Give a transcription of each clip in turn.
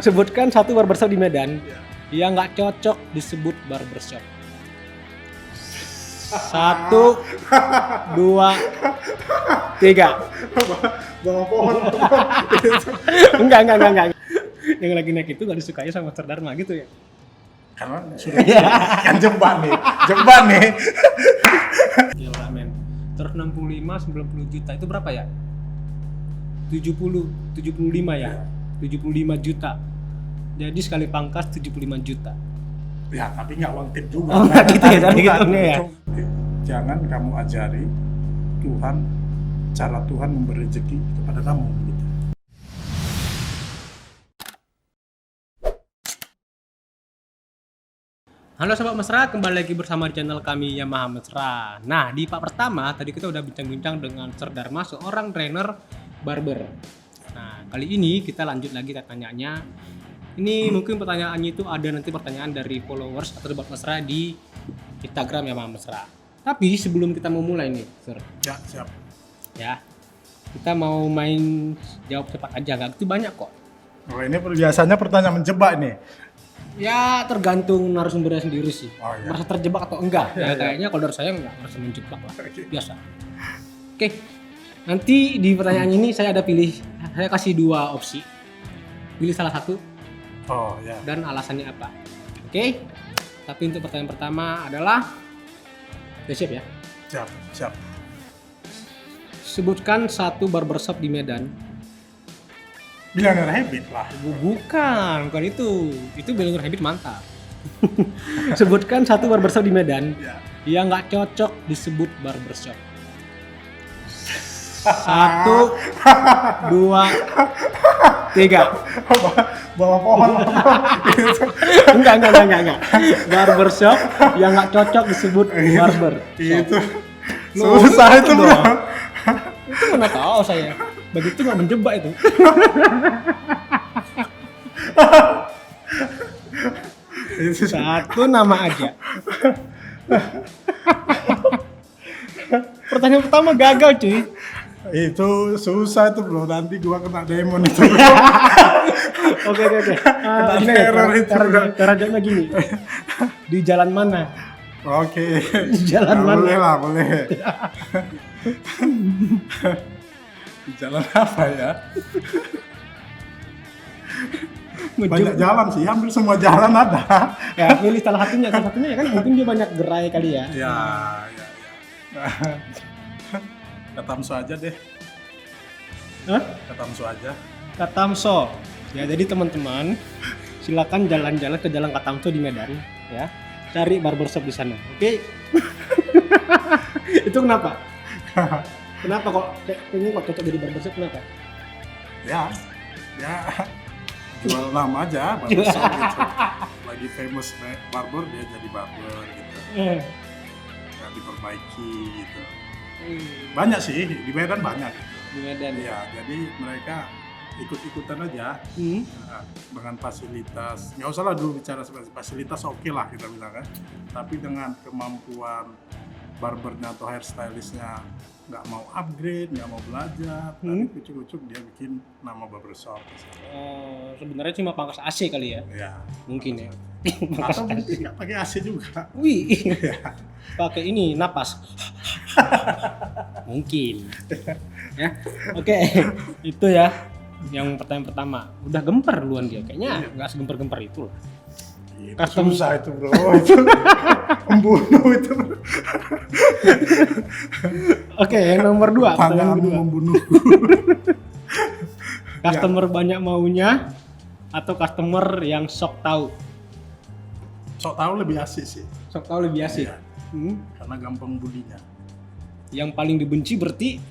Sebutkan satu barbershop di Medan yang nggak cocok disebut barbershop. 1, 2, 3. Bawa pohon. Enggak. Yang lagi naik itu nggak disukai sama Master Dharma gitu ya? Karena sudah kan jebak nih. Gila men. Terus 65, 90 juta itu berapa ya? 75 ya? 75 juta. Jadi sekali pangkas 75 juta. Ya, tapi nggak one tip juga. Oh, nggak gitu ya, tadi gitu ya. Jangan kamu ajari Tuhan, cara Tuhan memberi rezeki kepada kamu gitu. Halo Sobat Mesra, kembali lagi bersama di channel kami Yamaha Mesra. Nah, di part pertama tadi kita udah bincang-bincang dengan Sir Dharma, seorang trainer barber. Nah, kali ini kita lanjut lagi tanya-tanyanya. Ini mungkin pertanyaannya itu ada nanti pertanyaan dari followers atau Sobat Mesra di Instagram Yamaha Mesra. Tapi sebelum kita mau mulai nih, Sir. Ya, siap. Ya, kita mau main jawab cepat aja, nggak gitu banyak kok. Oh, ini biasanya pertanyaan menjebak nih. Ya tergantung narasumbernya sendiri sih. Oh, iya. Merasa terjebak atau enggak. Iya. Kayaknya kalau dari saya enggak merasa menjebak lah. Oke. Biasa. Oke. Nanti di pertanyaan ini saya kasih 2 opsi. Pilih salah satu Oh, ya. dan alasannya apa. Oke. Tapi untuk pertanyaan pertama adalah udah siap ya? Siap. Sebutkan satu barbershop di Medan. Billionaire Habit lah. Bukan itu. Itu Billionaire Habit mantap. Sebutkan satu barbershop di Medan Ya. yang nggak cocok disebut barbershop. 1, 2, 3. Bawa pohon. Enggak. Barbershop yang nggak cocok disebut barber. Itu Loh, susah itu, Bro. Itu mana tahu saya. Begitu nggak menjebak itu. Itu Satu nama aja. Pertanyaan pertama gagal cuy. Itu susah itu, Bro. Nanti gua kena demon itu. Oke. Ini teror itu, bro. caranya gini. Di jalan mana? Oke. Jalan Nah, mana? boleh. Di jalan apa ya? Banyak jalan sih, hampir semua jalan ada. Ya, pilih salah satunya ya kan mungkin dia banyak gerai kali ya. Ya. Katamso aja deh. Hah? Katamso aja. Katamso. Ya, jadi teman-teman silakan jalan-jalan ke Jalan Katamso di Medan ya. Cari barbershop di sana. Oke. Itu kenapa? Kenapa kok kayaknya kok cocok jadi barbershop kenapa? Ya. Jual nama aja, barbershop gitu. Lagi famous barber, dia jadi barber gitu. Ya, diperbaiki gitu. Banyak sih, di Medan banyak gitu. Di Medan ya. Ya, jadi mereka ikut-ikutan aja nah, dengan fasilitas. Nggak usah lah dulu bicara fasilitas, oke lah kita bilang kan. Tapi dengan kemampuan barbernya atau hairstylistnya nggak mau upgrade, nggak mau belajar, tapi kucuk-kucuk dia bikin nama barbershop. Sebenarnya cuma pangkas AC kali ya. Ya. Mungkin ya. Atau mungkin nggak pakai AC juga. Wih. Pakai ini napas. Mungkin. Ya. Oke. Itu ya. Yang pertanyaan pertama. Udah gemper duluan dia. Kayaknya nggak segemper-gemper itu lah. Itu susah itu, Bro. Itu membunuh itu. Oke, yang nomor 2. Pertanyaan Tanganmu kedua. membunuhku. Customer banyak maunya atau customer yang sok tahu? Sok tahu lebih asik sih. Sok tahu lebih asik. Iya. Karena gampang bulinya. Yang paling dibenci berarti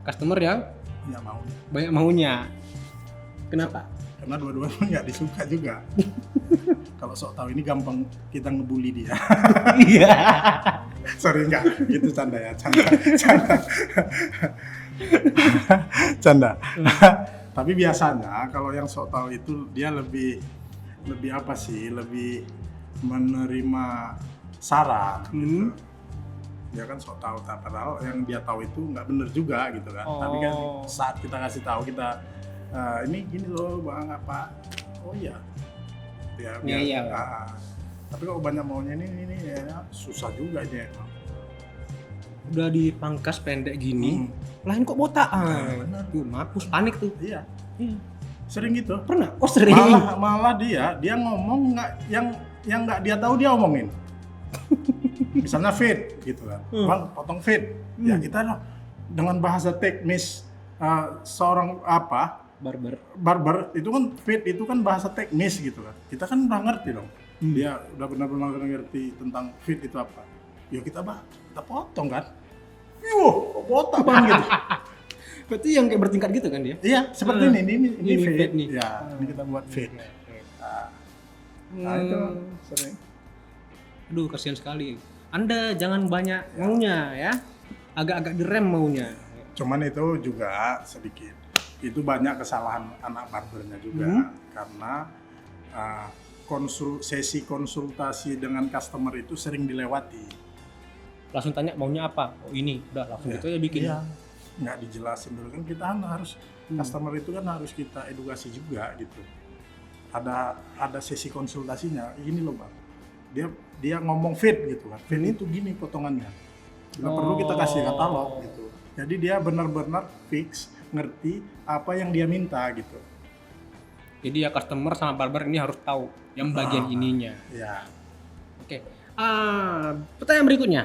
customer yang Ya mau. banyak maunya. Kenapa? Karena dua-duanya nggak disuka juga. Kalau sok tahu ini gampang kita ngebully dia. Iya. Sorry enggak, itu canda ya, canda. Tapi biasanya kalau yang sok tahu itu dia lebih apa sih? Lebih menerima saran. Gitu. Dia kan sok tahu, padahal yang dia tahu itu nggak bener juga gitu kan. Tapi kan saat kita kasih tahu, kita ini gini loh bang apa, oh iya, dia Iya, iya. tapi kalau banyak maunya ini ya susah juga dia. Udah dipangkas pendek gini, lain kok botak. Benar. Tuh, mampus panik tuh. Iya, Iya. sering gitu. Pernah? Oh sering. Malah dia ngomong nggak yang nggak dia tahu dia omongin. Misalnya fit gitu kan, bang potong fit. Ya kita dengan bahasa teknis seorang barber itu kan fit itu kan bahasa teknis gitu kan. Kita kan udah ngerti dong. Dia udah benar-benar ngerti tentang fit itu apa. Ya kita potong kan. Kok botak bang gitu. Berarti yang kayak bertingkat gitu kan dia? Iya, seperti ini fit nih. Ya, ini kita buat fit. Nah, itu sering. Aduh, kasihan sekali. Anda jangan banyak maunya ya. Agak-agak direm maunya. Cuman itu juga sedikit. Itu banyak kesalahan anak barbernya juga karena sesi konsultasi dengan customer itu sering dilewati. Langsung tanya maunya apa? Oh ini, udah langsung gitu ya bikin. Iya. Nggak dijelasin dulu kan kita harus customer itu kan harus kita edukasi juga gitu. Ada sesi konsultasinya. Ini loh bang, dia ngomong fit gitu kan. Fit itu gini potongannya. Bila perlu kita kasih katalog gitu. Jadi dia benar-benar fix ngerti apa yang dia minta gitu. Jadi ya customer sama barber ini harus tahu yang bagian ininya. Ya. Oke. Pertanyaan berikutnya.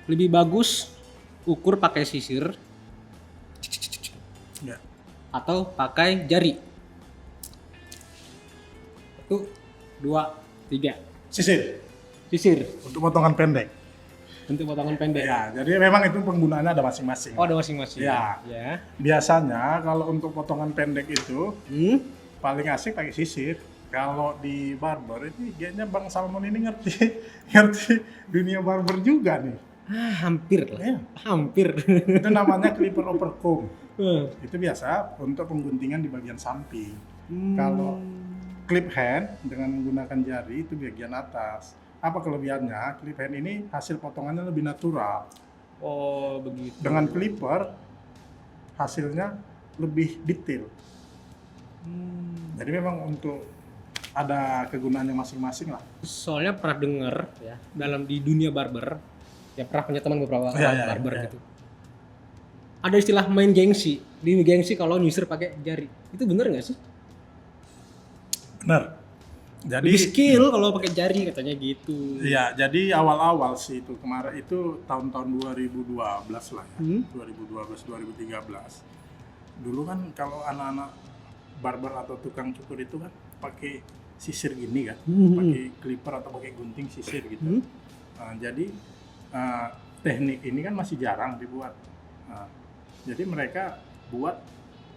Lebih bagus ukur pakai sisir Ya. atau pakai jari? 1, 2, 3. Sisir Sisir untuk potongan pendek. untuk potongan pendek. Ya, jadi memang itu penggunaannya ada masing-masing. Oh, ada masing-masing. Ya. Ya. Biasanya kalau untuk potongan pendek itu paling asik pakai sisir. Kalau di barber ini kayaknya Bang Salmon ini ngerti dunia barber juga nih. Hampir lah. Ya. Hampir. Itu namanya clipper over comb. Itu biasa untuk pengguntingan di bagian samping. Kalau clip hand dengan menggunakan jari itu bagian atas. Apa kelebihannya? Clip hand ini hasil potongannya lebih natural. Oh, begitu. Dengan clipper hasilnya lebih detail. Jadi memang untuk ada kegunaannya masing-masing lah. Soalnya pernah dengar ya dalam di dunia barber, ya pernah punya teman beberapa barber gitu. Ada istilah main gengsi. Di gengsi kalau nyisir pakai jari. Itu bener nggak sih? Benar. Jadi Lebih skill kalau pakai jari katanya gitu. iya, jadi awal-awal sih itu kemarin itu tahun-tahun 2012 lah ya. 2012 2013. Dulu kan kalau anak-anak barber atau tukang cukur itu kan pakai sisir gini kan, pakai clipper atau pakai gunting sisir gitu. Jadi teknik ini kan masih jarang dibuat. Jadi mereka buat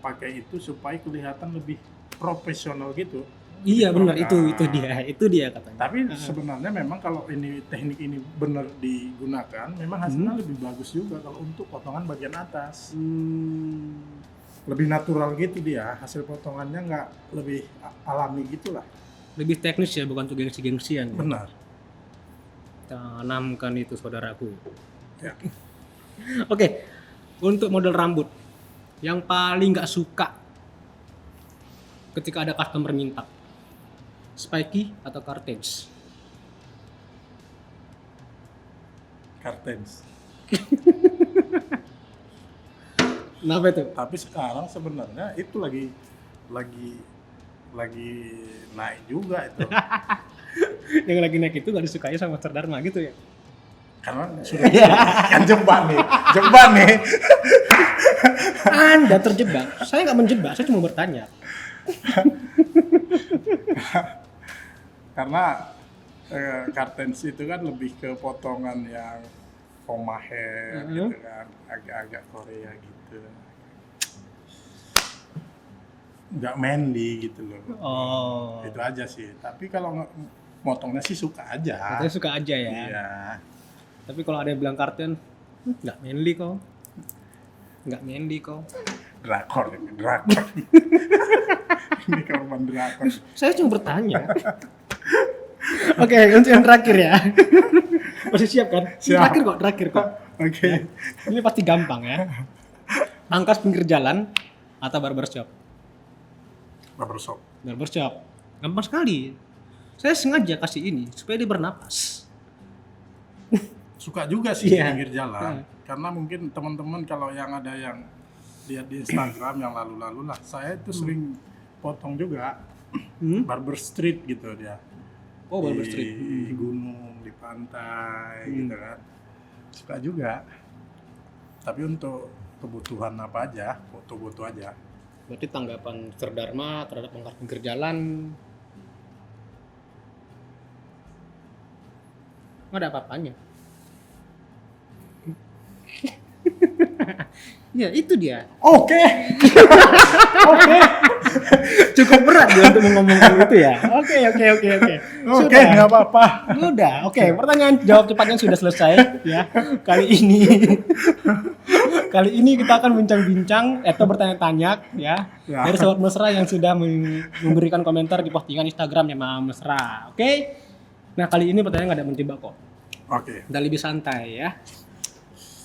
pakai itu supaya kelihatan lebih profesional gitu. Iya benar, itu dia katanya. Tapi sebenarnya memang kalau ini teknik ini benar digunakan, memang hasilnya lebih bagus juga kalau untuk potongan bagian atas. Lebih natural gitu dia, hasil potongannya nggak lebih alami gitulah. Lebih teknis ya, bukan untuk gengsi-gengsian. Benar. Tanamkan itu saudaraku. Ya. Oke, untuk model rambut yang paling nggak suka ketika ada customer minta, spiky atau cartage? Cartage. Kenapa itu? Tapi sekarang sebenarnya itu lagi naik juga itu. Yang lagi naik itu nggak disukai sama Master Dharma gitu ya? Karena sudah kan jebak nih. Anda terjebak. Saya nggak menjebak, saya cuma bertanya. Karena cartage itu kan lebih ke potongan yang coma hair gitu kan, agak-agak Korea gitu. Nggak manly gitu loh. Oh. Itu aja sih. Tapi kalau motongnya sih suka aja. Saya suka aja ya. Iya. Tapi kalau ada yang bilang karten, nggak manly kok. Nggak manly kok. Drakor. Ini korban drakor. Saya cuma bertanya. Oke, untuk yang terakhir ya. Masih siap kan? Siap. Terakhir kok. Oke. Ya. Ini pasti gampang ya. Pangkas pinggir jalan atau barbershop? Barbershop. Barbershop. Gampang sekali. Saya sengaja kasih ini supaya dia bernapas. Suka juga sih Iya. pinggir jalan. Karena mungkin teman-teman kalau yang ada yang lihat di Instagram yang lalu-lalu lah, saya itu sering potong juga barber street gitu dia. Oh, barber Di street. gunung, di pantai gitu kan. Suka juga. Tapi untuk kebutuhan apa aja, foto-foto aja. Berarti tanggapan Sir Dharma terhadap pangkas pinggir jalan nggak ada apa-apanya. Ya itu dia. Oke. Cukup berat dia untuk mengomongkan itu ya. Oke. Oke, nggak apa-apa. Udah, oke. Pertanyaan jawab cepatnya sudah selesai ya. Kali ini kita akan bincang-bincang atau bertanya-tanya ya, Ya. dari sobat mesra yang sudah memberikan komentar di postingan Instagramnya Mama Mesra. Oke. Nah, kali ini pertanyaan nggak ada menjebak kok. Oke. Udah lebih santai ya.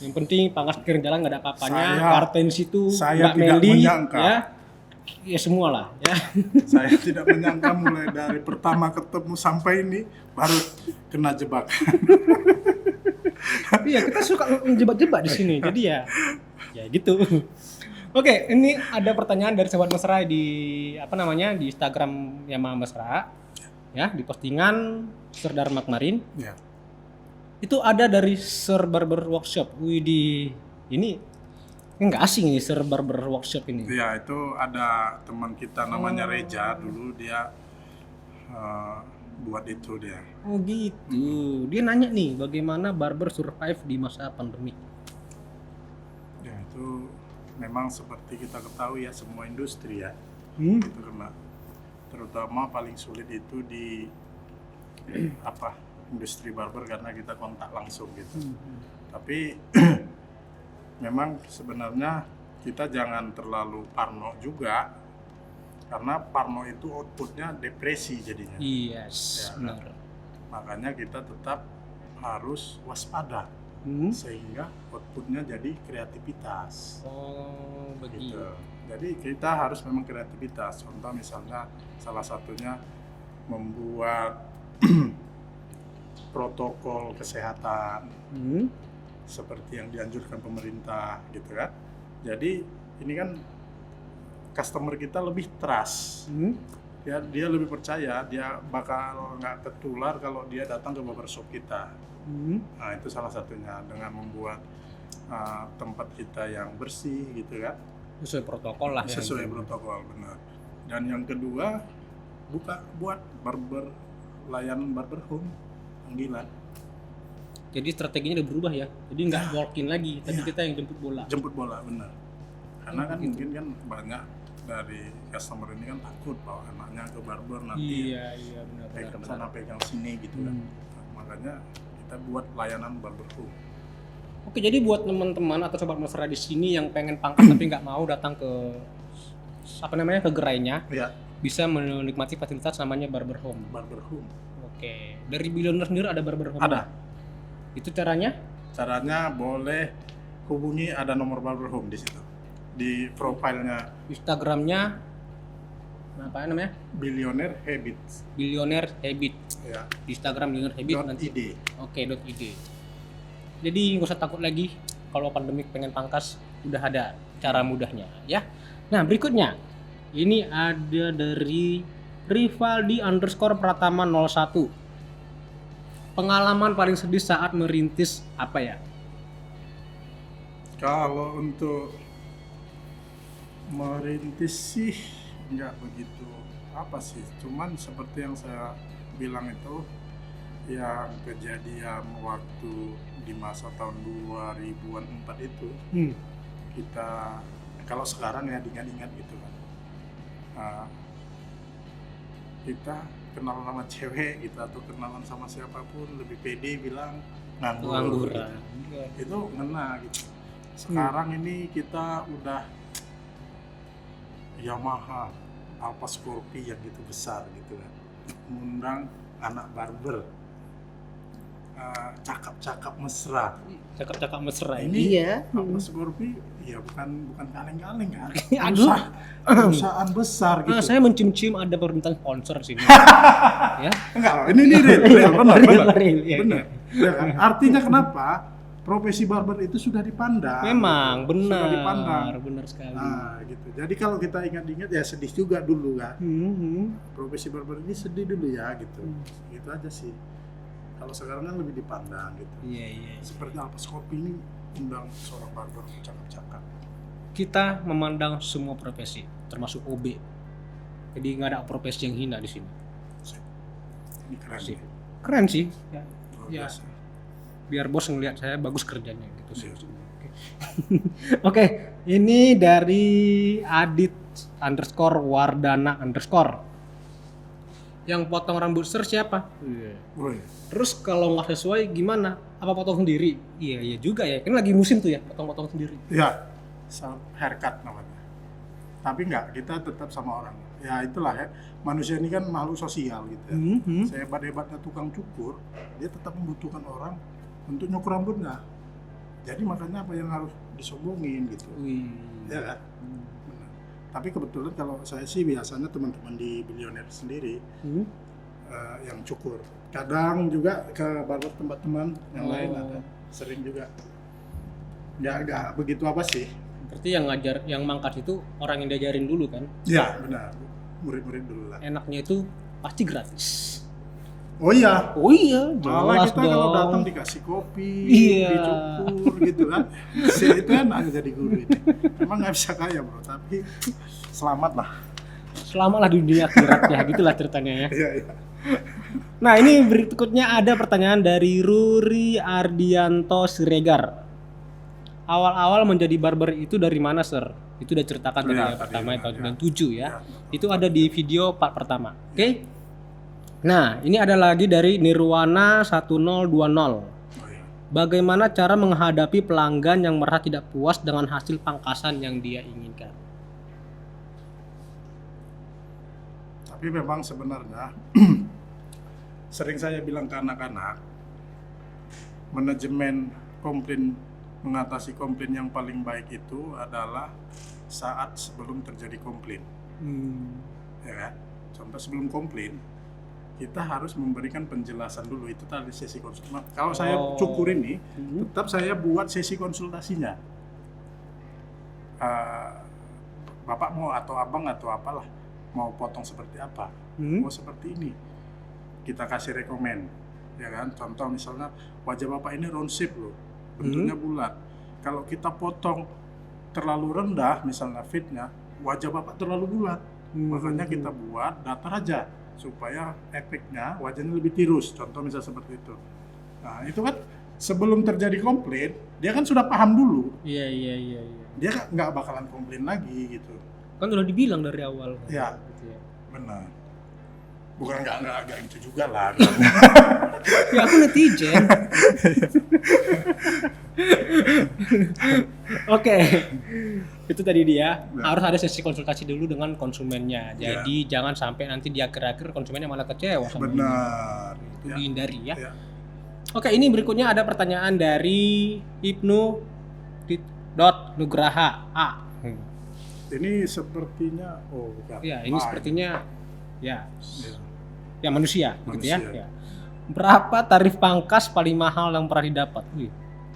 Yang penting pangkas pinggir jalan nggak ada apa-apanya. Saya- Karten situ saya nggak tidak meli menyangka. ya. Ya semua lah ya. Saya tidak menyangka mulai dari pertama ketemu sampai ini baru kena jebakan. Iya, kita suka menjebak-jebak di sini. Jadi ya gitu. Oke, ini ada pertanyaan dari sobat mesra di di Instagram Yamaha Mesra. Ya, di postingan Sir Dharma kemarin. Ya. Itu ada dari Sir Barber Workshop. Widih, ini nggak asing ini Sir Barber Workshop ini. Ya, itu ada teman kita namanya Reja, dulu dia buat itu dia. Oh gitu. Dia nanya nih, bagaimana barber survive di masa pandemi? Ya, itu memang seperti kita ketahui ya, semua industri ya. Hmm? Itu kena. Terutama paling sulit itu di industri barber karena kita kontak langsung gitu. Tapi memang sebenarnya kita jangan terlalu parno juga, karena parno itu outputnya depresi jadinya. Yes, Ya, benar. Makanya kita tetap harus waspada sehingga outputnya jadi kreativitas. Oh, begitu. Gitu. Jadi kita harus memang kreativitas. Contoh misalnya salah satunya membuat protokol kesehatan seperti yang dianjurkan pemerintah gitu kan. Jadi ini kan customer kita lebih trust. Dia lebih percaya, dia bakal nggak tertular kalau dia datang ke barbershop kita. Nah, itu salah satunya dengan membuat tempat kita yang bersih gitu kan. Sesuai protokol lah ya. Sesuai protokol, benar. Dan yang kedua, buat layanan barber home panggilan. Jadi strateginya udah berubah ya. Jadi nggak walk-in lagi, tapi Ya. kita yang jemput bola. Jemput bola, benar. Karena kan Gitu. mungkin kan banyak dari customer ini kan takut bawa anaknya ke barber nanti Iya, benar. pegang sana pegang sini gitu kan. Nah, makanya kita buat layanan barber home. Oke, jadi buat teman-teman atau sobat mesra di sini yang pengen pangkas tapi nggak mau datang ke ke gerainya, Ya, bisa menikmati fasilitas namanya barber home. barber home. Oke, dari Billionaire sendiri ada barber home? Ada. Itu caranya? Caranya boleh hubungi, ada nomor barber home di situ. Di profilnya Instagramnya apa namanya? Billionaire Habits. Billionaire Habit. Ya. Di Instagram Billionaire Habit nanti. .id. Oke, .id. Jadi nggak usah takut lagi kalau pandemik pengen pangkas, udah ada cara mudahnya ya. Nah berikutnya, ini ada dari Rivaldi_Pratama 01. Pengalaman paling sedih saat merintis apa ya? Kalau untuk merintis sih nggak begitu apa sih, cuman seperti yang saya bilang itu, yang kejadian waktu di masa tahun 2004 itu, kita kalau sekarang ya diingat-ingat gitu kan, kita kenalan sama cewek gitu atau kenalan sama siapapun lebih pede bilang nganggur. Pengangguran. Itu ngena gitu. Sekarang ini kita udah Yamaha Alpha Scorpio yang gitu besar gitu kan, mengundang anak barber cakap-cakap mesra. Cakap-cakap mesra. Ini Iya. Mas Gorpi, ya bukan kaleng-kaleng kan. Aduh. Perusahaan besar gitu. Saya mencium-cium ada permintaan sponsor sini. Ya. Enggak loh, ini real, benar. Real, iya, Benar. Ya kan? Artinya kenapa? Profesi barber itu sudah dipandang. Memang gitu. Sudah dipandang. benar sekali. Nah, gitu. Jadi kalau kita ingat-ingat ya sedih juga dulu kan. Mhm. Profesi barber ini sedih dulu ya gitu. Gitu aja sih. Kalau sekarang kan lebih dipandang gitu. Iya. Seperti Alpas Kopi ini undang seorang barber cakap-cakap. Kita memandang semua profesi, termasuk OB. Jadi nggak ada profesi yang hina di sini. Ini keren Sih. sih. Keren sih. Ya. Luar Ya. biasa. Biar bos ngelihat saya bagus kerjanya gitu sih. Iya. Oke, ini dari Adit_Wardana_. Yang potong rambut Sir siapa? Woi. Terus kalau nggak sesuai gimana? Apa potong sendiri? Iya juga ya. Kan lagi musim tuh ya, potong-potong sendiri. Ya, haircut namanya. Tapi enggak, kita tetap sama orang. Ya itulah ya, manusia ini kan makhluk sosial gitu ya. Sehebat-hebatnya tukang cukur, dia tetap membutuhkan orang untuk nyukur rambutnya. Jadi makanya apa yang harus disombongin gitu. Wih. Ya kan? Benar. Tapi kebetulan kalau saya sih biasanya teman-teman di Billionaire sendiri yang cukur. Kadang juga ke barber tempat teman yang lain ada. Sering juga. Ya enggak begitu apa sih. Berarti yang mangkat itu orang yang diajarin dulu kan? Ya benar. Murid-murid dulu lah. Enaknya itu pasti gratis. Oh iya. Oh iya, Malah jelas kita dong. kalau datang dikasih kopi, Iya. dicukur gitu kan. Itu enak jadi guru ini. Emang nggak bisa kaya bro, tapi selamat lah. Selamatlah di dunia akhirat ya, gitulah ceritanya ya. Iya, iya. Nah ini berikutnya ada pertanyaan dari Ruri Ardianto Siregar. Awal-awal menjadi barber itu dari mana Sir? Itu udah ceritakan tadi Iya, ya, tadi pertama ya, tahun ya. 97 ya. Ya. Itu ada di video part pertama. Oke. Nah ini ada lagi dari Nirwana 1020. Oh, iya. Bagaimana cara menghadapi pelanggan yang merasa tidak puas dengan hasil pangkasan yang dia inginkan? Tapi memang sebenarnya sering saya bilang ke anak-anak, manajemen komplain, mengatasi komplain yang paling baik itu adalah saat sebelum terjadi komplain. Ya kan? Contoh sebelum komplain, kita harus memberikan penjelasan dulu. Itu tadi sesi konsultasi. Kalau saya cukur ini, tetap saya buat sesi konsultasinya. Bapak mau atau abang atau apalah, mau potong seperti apa? Mau seperti ini. Kita kasih rekomen, ya kan? Contoh misalnya wajah bapak ini round shape loh, bentuknya bulat. Kalau kita potong terlalu rendah, misalnya fitnya, wajah bapak terlalu bulat. Makanya kita buat datar aja supaya efeknya wajahnya lebih tirus. Contoh misalnya seperti itu. Nah itu kan sebelum terjadi komplain, dia kan sudah paham dulu. Iya. Dia nggak bakalan komplain lagi gitu. Kan udah dibilang dari awal. Ya, Gitu ya. benar. Bukan nggak gitu juga lah. Ya aku netizen. Oke. Itu tadi dia. Harus ada sesi konsultasi dulu dengan konsumennya. Jadi jangan sampai nanti di akhir-akhir konsumennya malah kecewa sama Benar. Itu dihindari ya. Ya. Oke, ini berikutnya ada pertanyaan dari Ibnu.Nugraha A. Ini sepertinya, oh bukan. Ya, ini sepertinya ya Ya. manusia, gitu ya. Manusia. Ya. Berapa tarif pangkas paling mahal yang pernah didapat? Wih,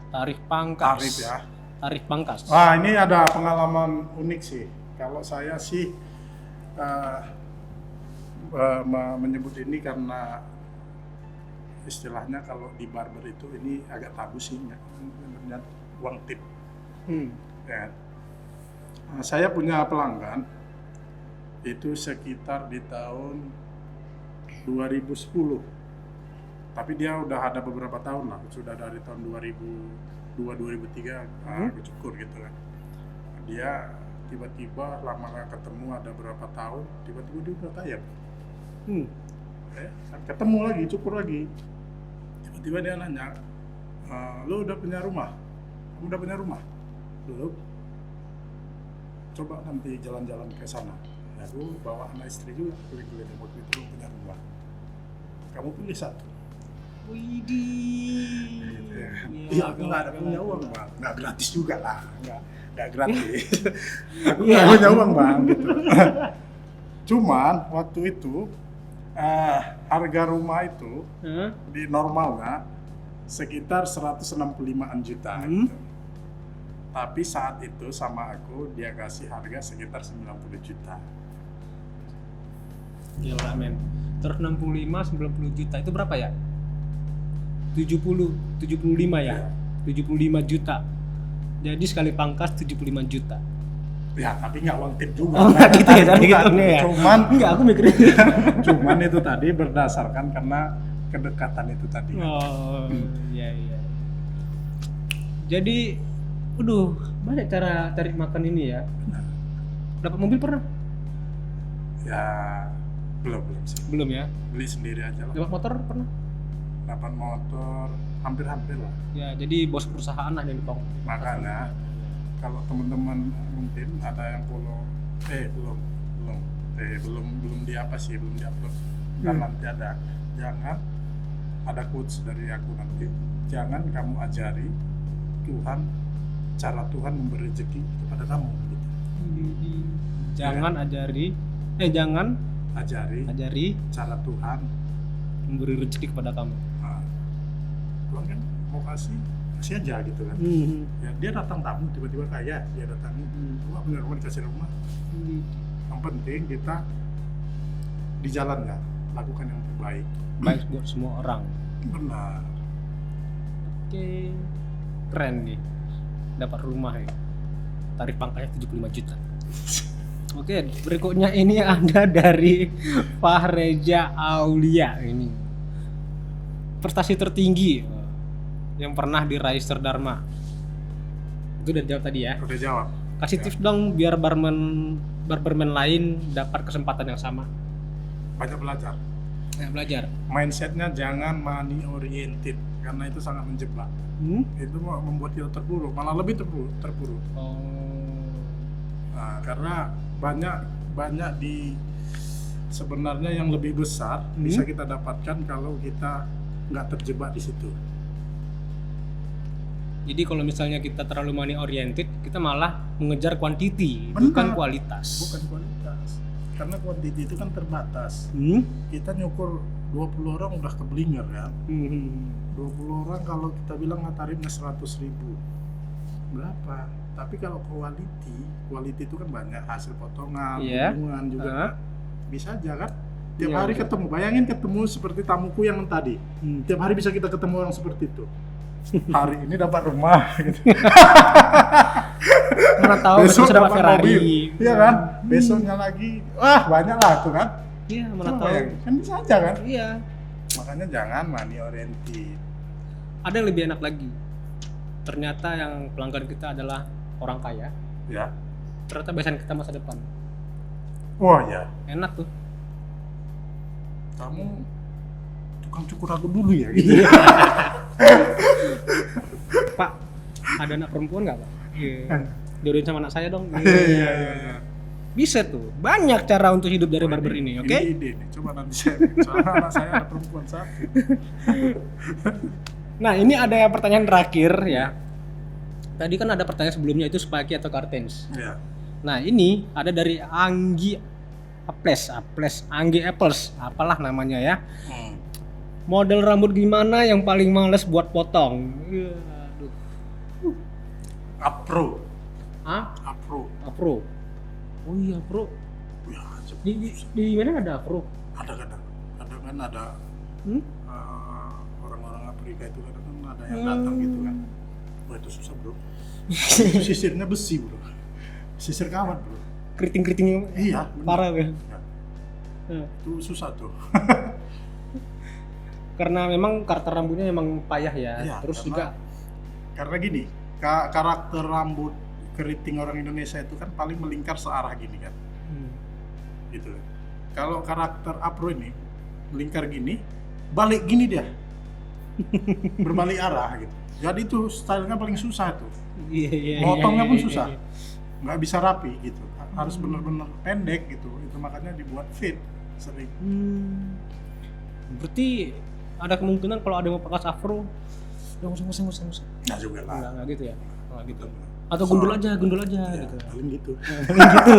tarif pangkas. Tarif ya. Tarif pangkas. Wah ini ada pengalaman unik sih. Kalau saya sih menyebut ini karena istilahnya kalau di barber itu ini agak tabu sih, namanya uang tip. Ya. Nah, saya punya pelanggan itu sekitar di tahun 2010. Tapi dia udah ada beberapa tahun lah, sudah dari tahun 2002-2003 aku cukur gitu kan. Dia tiba-tiba lama gak ketemu, ada berapa tahun, tiba-tiba dia udah kaya. Ya, ketemu lagi, cukur lagi. Tiba-tiba dia nanya, lo udah punya rumah? Kamu udah punya rumah? Belum. Coba nanti jalan-jalan ke sana. Ya, gue bawa anak istri juga keliling-keliling waktu itu punya rumah. Kamu pilih satu. Widih. Iya, aku nggak ada punya uang bang, nggak gratis juga lah, nggak gratis. Aku Iya. nggak punya uang bang, gitu. Cuman waktu itu harga rumah itu Hah? di normalnya sekitar 165-an juta. Hmm. Gitu. Tapi saat itu sama aku dia kasih harga sekitar 90 juta. Gila men. 165 90 juta itu berapa ya? 75 ya? 75 juta. Jadi sekali pangkas 75 juta. Ya, tapi nggak uang tip juga. Oh, nggak gitu ya, cara Bukan. ngitungnya ya? Cuman, Enggak, aku mikirin. cuman itu tadi berdasarkan karena kedekatan itu tadi. Oh, iya iya. Jadi, banyak cara cari makan ini ya. Nah, Dapat mobil pernah? ya belum sih. Belum ya. Beli sendiri aja lah. Dapat motor pernah? Dapat motor hampir-hampir lah. Ya, jadi bos perusahaan lah yang dipong. Makanya kalau teman-teman mungkin ada yang follow, belum di apa sih, belum diupload. Dan nanti jangan ada quotes dari aku nanti. Jangan kamu ajari Tuhan, cara Tuhan memberi rezeki kepada kamu. Gitu. Jangan ajari Cara Tuhan. memberi rezeki kepada kamu. Nah, Tuhan kan mau kasih aja gitu kan. Ya, dia datang tamu tiba-tiba kaya, dia datangi, wah bener-bener dikasih rumah. Yang penting kita di jalannya lakukan yang terbaik. Baik buat semua orang. Benar. Oke, keren nih. Dapat rumah ya. Tarif pangkasnya 75 juta. Oke, berikutnya ini ada dari Fahreja Aulia ini. Prestasi tertinggi yang pernah diraih Serdharma. Itu udah jawab tadi ya. Udah jawab. Kasih tips dong biar barberman lain dapat kesempatan yang sama. Banyak belajar. Kayak belajar. Mindsetnya jangan money oriented karena itu sangat menjebak. Itu membuat kita terpuruk, malah lebih terpuruk. Oh. Nah, karena banyak di sebenarnya yang lebih besar bisa kita dapatkan kalau kita nggak terjebak di situ. Jadi kalau misalnya kita terlalu money oriented, kita malah mengejar quantity, Benar. bukan kualitas. Bukan kualitas. Karena quantity itu kan terbatas. Kita nyukur 20 orang udah keblinger kan. 20 orang kalau kita bilang tarifnya 100.000 berapa? Tapi kalau quality itu kan banyak hasil potongan, Iya. hubungan juga bisa aja kan. Tiap Iya, hari betul. ketemu, bayangin ketemu seperti tamuku yang tadi. Tiap hari bisa kita ketemu orang seperti itu. Hari ini dapat rumah gitu. Mana tahu besok dapat Ferrari. Iya kan? Besoknya lagi, wah banyak lah tuh kan. Iya, mana Coba tahu. ya, kan bisa aja kan. Iya. Makanya jangan money oriented. Ada yang lebih enak lagi. Ternyata yang pelanggan kita adalah orang kaya. Ya. Ternyata besan kita masa depan. Wah ya. Enak tuh. Kamu tukang cukur aku dulu ya gitu. Pak, ada anak perempuan nggak Pak? Jodohin sama anak saya dong. Iya. Bisa tuh. Banyak cara untuk hidup dari barber ini, oke? Ini ide nih. Coba nanti saya. Soalnya anak saya ada perempuan satu. Nah, ini ada yang pertanyaan terakhir ya. Tadi kan ada pertanyaan sebelumnya itu Spikey atau Cartens. Iya. Nah, ini ada dari Anggi Anggi Apples, apalah namanya ya. Model rambut gimana yang paling males buat potong? Aduh. Apro. Afro. Oh iya, Afro. Ya, Di mana ada Afro? kadang kan ada orang-orang Afrika itu kadang kan ada yang datang gitu kan. Wah itu susah bro. Itu sisirnya besi bro. Sisir kawat bro. Keriting-keriting Iya. parah ya. Ya, itu susah tuh. Karena memang karakter rambutnya memang payah ya. Iya, Terus juga karena gini, karakter rambut keriting orang Indonesia itu kan paling melingkar searah gini kan. Gitu. Kalau karakter Afro ini melingkar gini, balik gini dia. Berbalik arah gitu. Jadi itu stylenya paling susah tuh. iya, Motongnya pun iya, susah. iya. Nggak bisa rapi gitu. Harus benar-benar pendek gitu. Itu makanya dibuat fit sering. Berarti ada kemungkinan kalau ada yang mau pangkas afro, ya usah. Nggak juga lah. Enggak gitu ya. Enggak gitu. Atau gundul aja Ya, gitu. paling gitu. Gitu.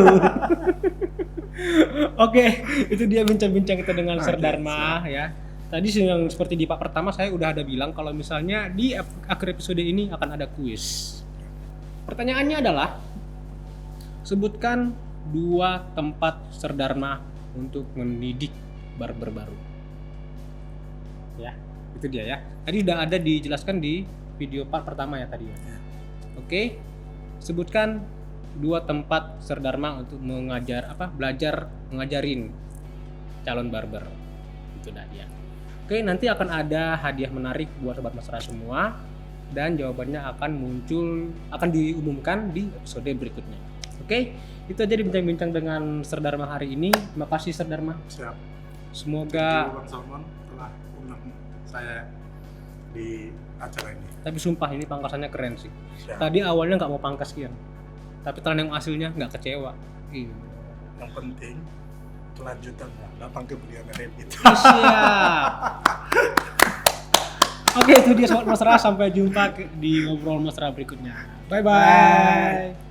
Oke, itu dia bincang-bincang kita dengan Oke, Sir Dharma ya. Tadi yang seperti di part pertama saya udah ada bilang kalau misalnya di akhir episode ini akan ada kuis. Pertanyaannya adalah sebutkan 2 tempat Sir Dharma untuk mendidik barber baru. Ya, itu dia ya. Tadi udah ada dijelaskan di video part pertama ya tadi ya. Oke. Sebutkan 2 tempat Sir Dharma untuk belajar mengajarin calon barber. Itu dah dia. Oke, nanti akan ada hadiah menarik buat sobat mesra semua dan jawabannya akan diumumkan di episode berikutnya. Oke, itu aja bincang-bincang dengan Sir Dharma hari ini. Terima kasih Sir Dharma. Siap. Semoga Bang Salman telah undang saya di acara ini. tapi sumpah ini pangkasannya keren sih. Siap. Tadi awalnya nggak mau pangkas Kian. Tapi telan yang hasilnya nggak kecewa. Iya. Yang penting kelanjutannya, datang ke beliau Rabbit. Siap. Oke, itu dia sobat mesra. Sampai jumpa di ngobrol mesra berikutnya. Bye bye.